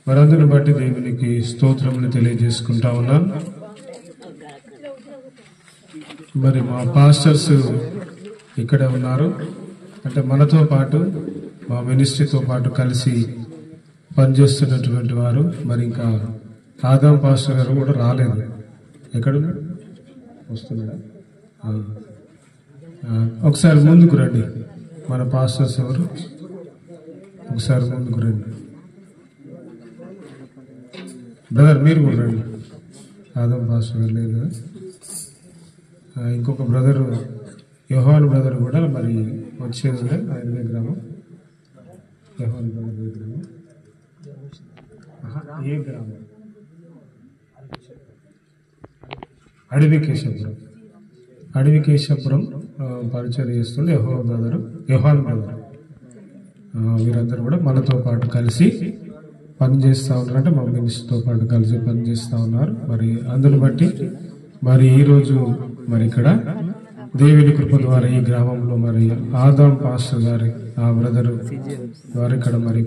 మరందరిని బట్టి దేవునికి స్తోత్రములు తెలియజేసుకుంటా ఉన్నాను. మరి మా పాస్టర్స్ ఇక్కడే ఉన్నారు. అంటే మనతో పాటు మా మినిస్ట్రీతో పాటు కలిసి పనిచేస్తున్నటువంటి వారు. మరి ఇంకా ఆదాం పాస్టర్ గారు కూడా రాలేదు. ఎక్కడున్నాడు? వస్తున్నాడా? ఒకసారి ముందుకు రండి. మన పాస్టర్స్ ఎవరు? ఒకసారి ముందుకు రండి. బ్రదర్ మీరు కూడా రండి. ఆదాం పాస్టర్ గారు లేదు. ఇంకొక బ్రదరు యోహాన్ బ్రదర్ కూడా మరి వచ్చేది ఆయన గ్రామం. యోహాన్ బ్రదర్ గ్రామం ఏ గ్రామం? అడవి కేశపురం పరిచయం చేస్తుండే యోహాన్ బ్రదర్. వీరందరూ కూడా మనతో పాటు కలిసి పనిచేస్తూ ఉన్నారంటే మా మినిస్టర్తో పాటు కలిసి పనిచేస్తూ ఉన్నారు. మరి అందును బట్టి మరి ఈరోజు మరి ఇక్కడ దేవుని కృప ద్వారా ఈ గ్రామంలో మరి ఆదాం పాస్టర్ గారి ఆ బ్రదరు వారు ఇక్కడ మరి